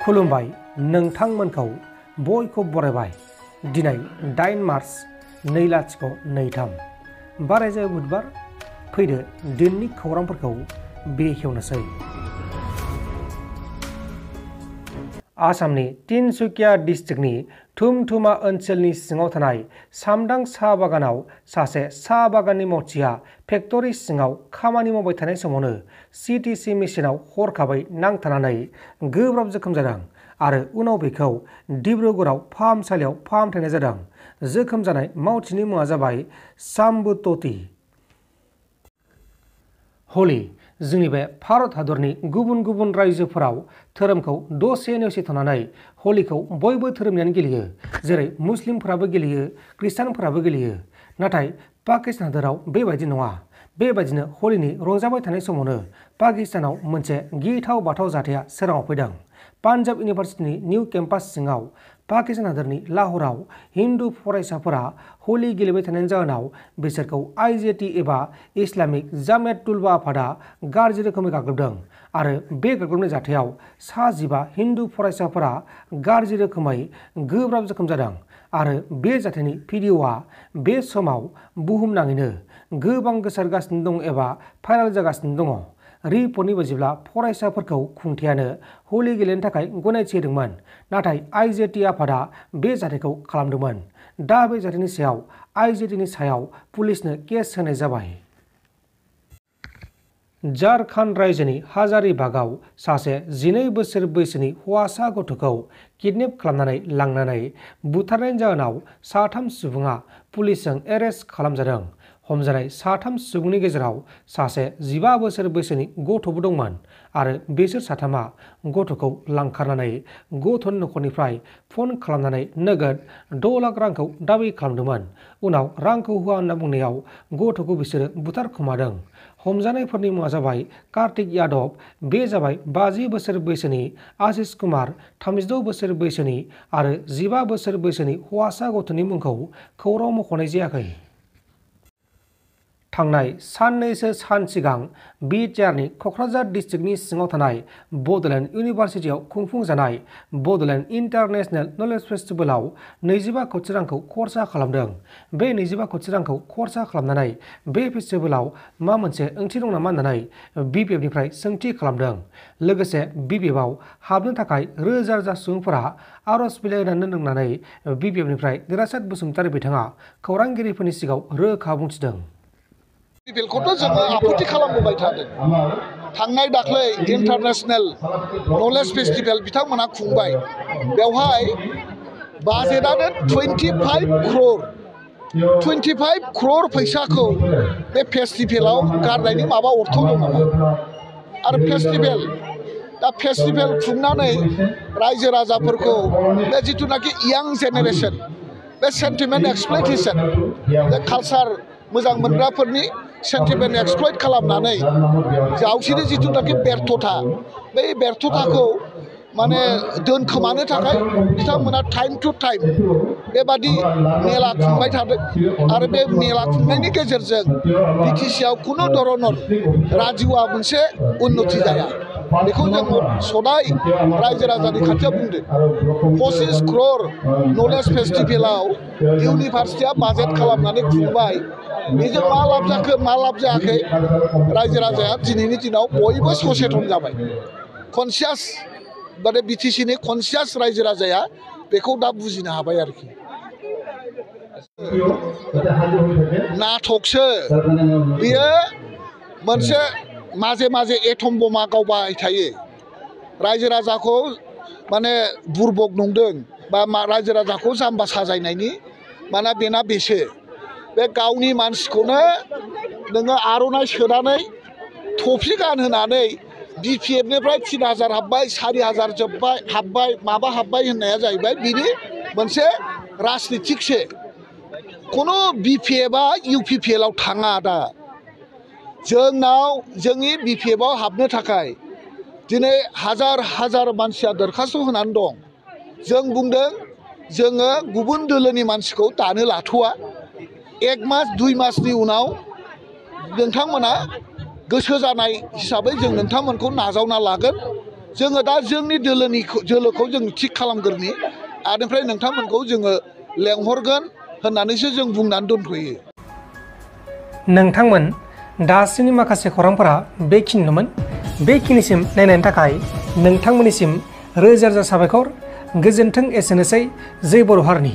खुलुमबाय नोंथांमोनखौ बयखौ बरायबाय। दिनै 8 मार्च 2023 बारायजा बुधबार। फैदो दिननि खौरांफोरखौ बेखेवनोसै। आसामनि तिनसुकिया डिस्ट्रिक्टनि थुमथुमा ओनसोलनि सिङाव थानाय सामदां साहा बागानाव सासे साहा बागाननि मावथिया फेक्टरि सिङाव खामानि मावबाय थानाय समावनो CTC मेसिनाव हरखाबै नांथानानै गोब्राब जोखोम जादों आरो उनाव बेखौ डिब्रुगड़आव फाहामसालियाव फाहामथायनाय जादों। जोखोम जानाय मावथिनि मुङा जाबाय साम्बुतति। हलि जोंनि बे भारत हादरनि गुबुन गुबुन रायजोफोराव धोरोमखौ दसे नेवसिथ'नानै हलिखौ बयबो धोरोमनियानो गेलेयो, जेरै मुस्लिमफोराबो गेलेयो, ख्रिस्टानफोराबो गेलेयो। नाथाय पाकिस्तान हादराव बेबायदि नङा। बेबायदिनो हलिनि रंजाबाय थानाय समावनो पाकिस्तानाव मोनसे गिथाव बाथाव जाथाया सोराङाव फैदों। पान्जाब इउनिभार्सिटिनि निउ केम्पास सिङाव पाकिस्तान हादरनि लाहौराव हिन्दु फरायसाफोरा हलि गेलेबाय थानायनि जाहोनाव बिसोरखौ IJT एबा इस्लामिक जामेत तुलबा आफादा गाज्रि रोखोमै गाग्लोबदों आरो बे गाग्लोबनाय जाथायाव 15 हिन्दु फरायसाफोरा गाज्रि रोखोमै गोब्राब जोखोम जादों आरो बे जाथायनि भिडिअ'आ बे समाव बुहुमनाङैनो गोबां गोसारगासिनो दं एबा भाइराल जागासिनो दङ। रिपर्टनि बायदिब्ला फरायसाफोरखौ खुंथायानो हलि गेलेनो थाखाय गनायथि होदोंमोन, नाथाय IJT आफादा बे जाथायखौ खालामदोंमोन। दा बे जाथायनि सायाव IJTनि सायाव पुलिसनो केस होनाय जाबाय। झारखंड रायजोनि हाजारीबागआव सासे 12 बोसोर बैसोनि हौवासा गथ'खौ किडनेप खालामनानै लांनानै बुथारनायनि जाहोनाव 3 सुबुङा पुलिसजों एरेस्ट खालामजादों। हमजानाय 3 सुबुंनि गेजेराव सासे 15 बोसोर बैसोनि गथ'बो दंमोन आरो बिसोर 3 गथ'खौ लांखारनानै गथ'नि नखरनिफ्राय फन खालामनानै नोगोद 6 लाख रांखौ दाबि खालामदोंमोन। उनाव रांखौ होआ होनना बुंनायाव गथ'खौ बिसोरो बुथारखोमादों। हमजानायफोरनि मुङा जाबाय कार्तिक यादव, बे जाबाय 50 बोसोर बैसोनि, आशीष कुमार 36 बोसोर बैसोनि आरो 15 बोसोर बैसोनि हौवासा गथ'नि मुंखौ खौरां मख'नाय जायाखै। थांनाय साननैसो सान सिगां बिटिआरनि क'क्राझार डिस्ट्रिक्टनि सिङाव थानाय बड'लेण्ड इउनिभार्सिटियाव खुंफुंजानाय बड'लेण्ड इन्टारनेशनेल नलेज फेस्टिभेलाव 25 कोटी रांखौ खरसा खालामदों। बे 25 कोटी रांखौ खरसा खालामनानै बे फेस्टिभेलाव मा मोनसे ओंथि दं नामा होननानै BPFनिफ्राय सोंथि खालामदों। लोगोसे BPFआव हाबनो थाखाय रोजा रोजा सुबुंफोरा आर'ज बिलाइ होनानै दोननानै BPFनिफ्राय देरहासात बसुमतारी बिथाङा खौरांगिरिफोरनि सिगाङाव रोखा बुंथिदों। बिलखौथ' जोङो आपत्ति खालामबोबाय थादों। थांनाय दाख्लै इन्टारनेशनेल नलेज फेस्टिभेल बिथांमोना खुंबाय। बेवहाय बाजेटआनो 25 crore फैसाखौ बे फेस्टिभेलाव गारनायनि माबा अर्थ दं नामा? आरो फेस्टिभेल खुंनानै रायजो राजाफोरखौ बे जिथुनाखि यां जेनेरेसन, बे सेन्टिमेन्ट एक्सप्लयटेसन, बे कालचार मोजां मोनग्राफोरनि सेन्टिमेन्ट एक्सप्लयट खालामनानै गावसोरनि जिथुनाखि बेर्थता, बै बेर्थताखौ माने दोनखोमानो थाखाय बिथांमोना टाइम टु टाइम बेबादि मेला खुंबाय थादों आरो बे मेला खुंनायनि गेजेरजों बिटिसिआव खुनु धरनर राजुआ मोनसे उन्नति जाया। बेखौ जों सदाय रायजो राजानि खाथियाव बुंदों। 25 crore नलेज फेस्टिभेलाव इउनिभार्सिटिया बाजेट खालामनानै खुंबाय। बेजों मा लाब जाखो मा लाब जायाखै रायजो राजाया दिनैनि दिनाव बयबो सचेतन जाबाय। कनसियास माने बिटिसिनि कनसियास रायजो राजाया बेखौ दा बुजिनो हाबाय आरोखि। नाटकसो बियो मोनसे माजे माजे एटम बमा गावबाय थायो। रायजो राजाखौ माने बुरबक नंदों बा रायजो राजाखौ जाम्बा साजायनायनि माने बेना बेसो। बे गावनि मानसिखौनो नोङो आर'नाइ सोनानै टफि गानहोनानै BPFनिफ्राय 3000 हाबबाय, 4000 जोब्बाय, हाबबाय माबा हाबबाय होननाया जाहैबाय बिनि मोनसे राजनितिकसो। खुनु BPFआ UPPLआव थाङा। दा जोंनाव जोंनि BPFआव हाबनो थाखाय दिनै हाजार मानसिया दरखास्त होनानै दं। जों बुंदों जोङो गुबुन दोलोनि मानसिखौ दानो लाथ'वा। 1 मास 2 मासनि उनाव नोंथांमोना गोसो जानाय हिसाबै जों नोंथांमोनखौ नाजावना लागोन जोङो दा जोंनि दोलोखौ जों थिग खालामग्रोनि आनिफ्राय नोंथांमोनखौ जोङो लेंहरगोन होननानैसो जों बुंनानै दोनथ'यो। नोंथांमोन दासिमनि माखासे खौरांफोरा बेखिनिनोमोन। बेखिनिसिम नायनायनि थाखाय नोंथांमोननिसिम रोजा रोजा साबायखर। गोजोन्थों एसेनोसै। जै बर' हारिनि।